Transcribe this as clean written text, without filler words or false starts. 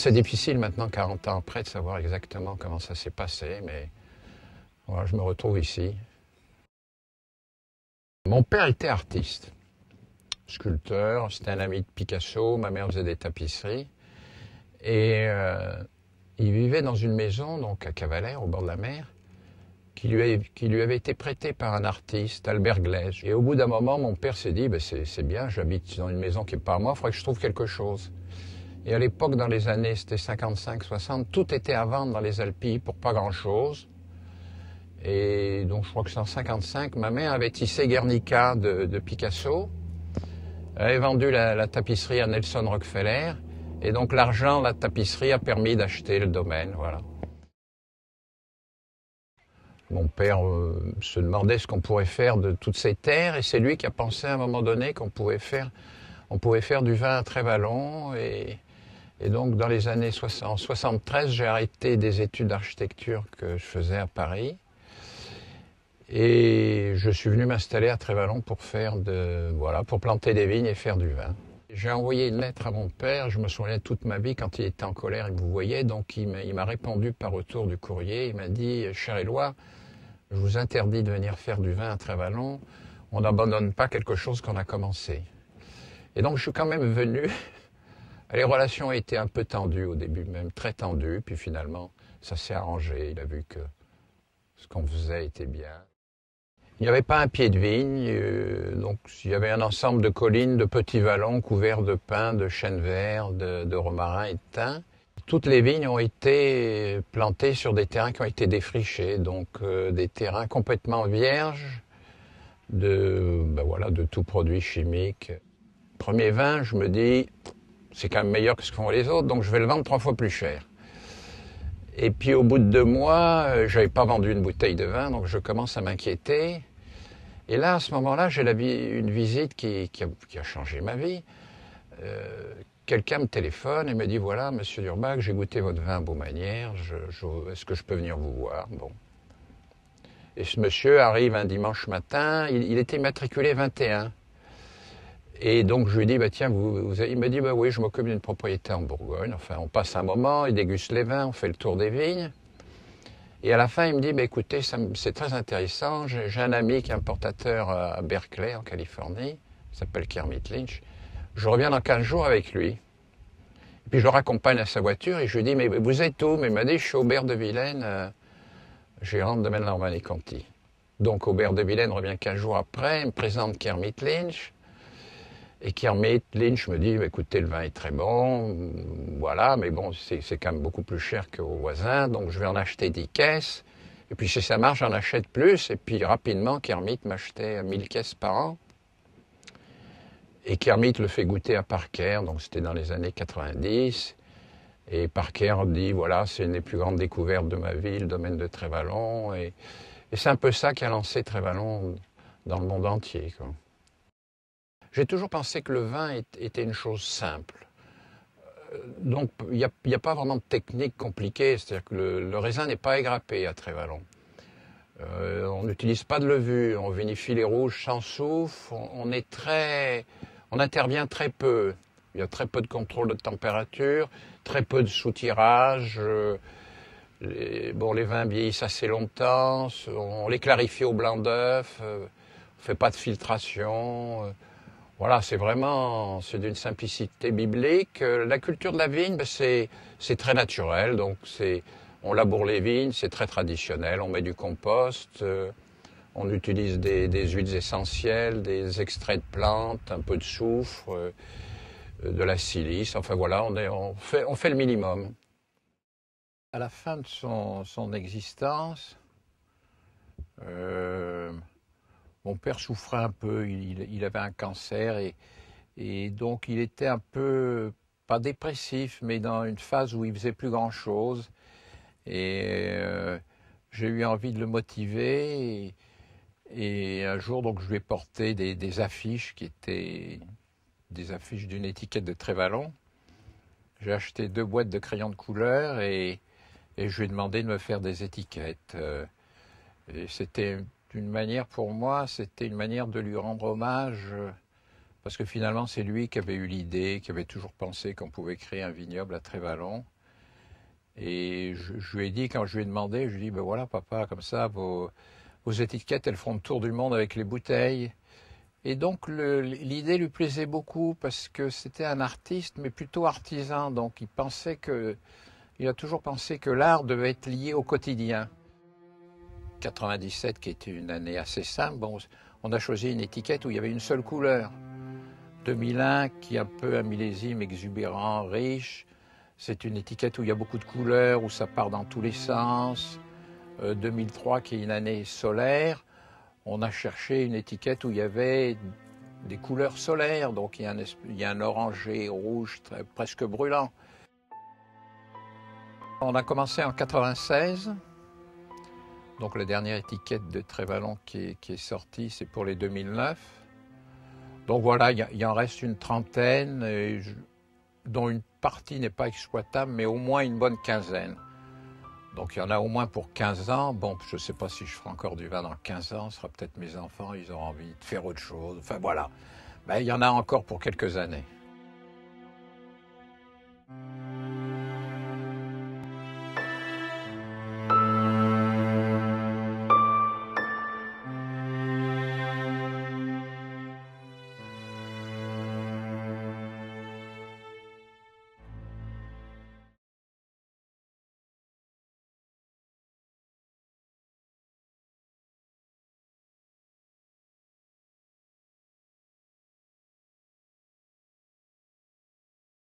C'est difficile maintenant, 40 ans après, de savoir exactement comment ça s'est passé, mais voilà, je me retrouve ici. Mon père était artiste, sculpteur, c'était un ami de Picasso, ma mère faisait des tapisseries, et il vivait dans une maison, donc à Cavalère, au bord de la mer, qui lui avait été prêtée par un artiste, Albert Glaise. Et au bout d'un moment, mon père s'est dit, ben c'est bien, j'habite dans une maison qui n'est pas à moi, il faudrait que je trouve quelque chose. Et à l'époque, dans les années, c'était 55-60, tout était à vendre dans les Alpilles pour pas grand-chose. Et donc je crois que c'est en 55, ma mère avait tissé Guernica de Picasso. Elle avait vendu la tapisserie à Nelson Rockefeller. Et donc l'argent de la tapisserie a permis d'acheter le domaine, voilà. Mon père se demandait ce qu'on pourrait faire de toutes ces terres, et c'est lui qui a pensé à un moment donné qu'on pouvait faire du vin à Trévalon. Et donc dans les années 60, en 73, j'ai arrêté des études d'architecture que je faisais à Paris. Et je suis venu m'installer à Trévalon pour pour planter des vignes et faire du vin. J'ai envoyé une lettre à mon père, je me souviens toute ma vie, quand il était en colère, il vous voyait, donc il m'a répondu par retour du courrier, il m'a dit « Cher Éloi, je vous interdis de venir faire du vin à Trévalon, on n'abandonne pas quelque chose qu'on a commencé. » Et donc je suis quand même venu, les relations étaient un peu tendues au début, même très tendues, puis finalement ça s'est arrangé, il a vu que ce qu'on faisait était bien. Il n'y avait pas un pied de vigne, donc il y avait un ensemble de collines, de petits vallons couverts de pins, de chênes verts, de romarins et de thym. Toutes les vignes ont été plantées sur des terrains qui ont été défrichés, donc des terrains complètement vierges de tout produit chimique. Premier vin, je me dis, c'est quand même meilleur que ce que font les autres, donc je vais le vendre 3 fois plus cher. Et puis au bout de 2 mois, je n'avais pas vendu une bouteille de vin, donc je commence à m'inquiéter. Et là, à ce moment-là, j'ai une visite qui a changé ma vie. Quelqu'un me téléphone et me dit, voilà, monsieur Durbach, j'ai goûté votre vin à Baumanière, est-ce que je peux venir vous voir? Bon. Et ce monsieur arrive un dimanche matin, il était matriculé 21. Et donc je lui dis, bah, tiens, il me dit, bah oui, je m'occupe d'une propriété en Bourgogne. Enfin, on passe un moment, il déguste les vins, on fait le tour des vignes. Et à la fin, il me dit, bah, écoutez, c'est très intéressant, j'ai un ami qui est importateur à Berkeley, en Californie, il s'appelle Kermit Lynch. Je reviens dans 15 jours avec lui. Et puis je le raccompagne à sa voiture et je lui dis, mais vous êtes où? Mais il m'a dit, je suis Aubert de Vilaine, gérant de domaine Lorvain et Conti. Donc Aubert de Vilaine revient 15 jours après, il me présente Kermit Lynch. Et Kermit Lynch me dit, écoutez, le vin est très bon, voilà, mais bon, c'est quand même beaucoup plus cher qu'au voisin, donc je vais en acheter 10 caisses. Et puis si ça marche, j'en achète plus. Et puis rapidement, Kermit m'achetait 1000 caisses par an. Et Kermit le fait goûter à Parker, donc c'était dans les années 90. Et Parker dit, voilà, c'est une des plus grandes découvertes de ma vie, le domaine de Trévalon. Et c'est un peu ça qui a lancé Trévalon dans le monde entier, quoi. J'ai toujours pensé que le vin était une chose simple. Donc il n'y a pas vraiment de technique compliquée, c'est-à-dire que le raisin n'est pas égrappé à Trévalon. On n'utilise pas de levure, on vinifie les rouges sans soufre, on intervient très peu. Il y a très peu de contrôle de température, très peu de soutirage. Les vins vieillissent assez longtemps, on les clarifie au blanc d'œuf, on ne fait pas de filtration. Voilà, c'est d'une simplicité biblique. La culture de la vigne, c'est très naturel. Donc on laboure les vignes, c'est très traditionnel. On met du compost, on utilise des huiles essentielles, des extraits de plantes, un peu de soufre, de la silice. Enfin voilà, on fait le minimum. À la fin de son existence, mon père souffrait un peu, il avait un cancer et donc il était un peu, pas dépressif, mais dans une phase où il faisait plus grand-chose. Et j'ai eu envie de le motiver et un jour donc je lui ai porté des affiches qui étaient des affiches d'une étiquette de Trévalon. J'ai acheté 2 boîtes de crayons de couleur et je lui ai demandé de me faire des étiquettes. Et c'était une manière pour moi, c'était une manière de lui rendre hommage, parce que finalement c'est lui qui avait eu l'idée, qui avait toujours pensé qu'on pouvait créer un vignoble à Trévalon. Et je lui ai dit, quand je lui ai demandé, je lui ai dit, ben voilà papa, comme ça, vos étiquettes, elles feront le tour du monde avec les bouteilles. Et donc l'idée lui plaisait beaucoup parce que c'était un artiste, mais plutôt artisan. Donc il a toujours pensé que l'art devait être lié au quotidien. 97, qui était une année assez simple, bon, on a choisi une étiquette où il y avait une seule couleur. 2001, qui est un peu un millésime exubérant, riche. C'est une étiquette où il y a beaucoup de couleurs, où ça part dans tous les sens. 2003, qui est une année solaire, on a cherché une étiquette où il y avait des couleurs solaires, donc il y a un orangé rouge presque brûlant. On a commencé en 96, donc la dernière étiquette de Trévalon qui est sortie, c'est pour les 2009. Donc voilà, il en reste une trentaine, dont une partie n'est pas exploitable, mais au moins une bonne quinzaine. Donc il y en a au moins pour 15 ans. Bon, je ne sais pas si je ferai encore du vin dans 15 ans, ce sera peut-être mes enfants, ils auront envie de faire autre chose. Enfin voilà, ben, il y en a encore pour quelques années.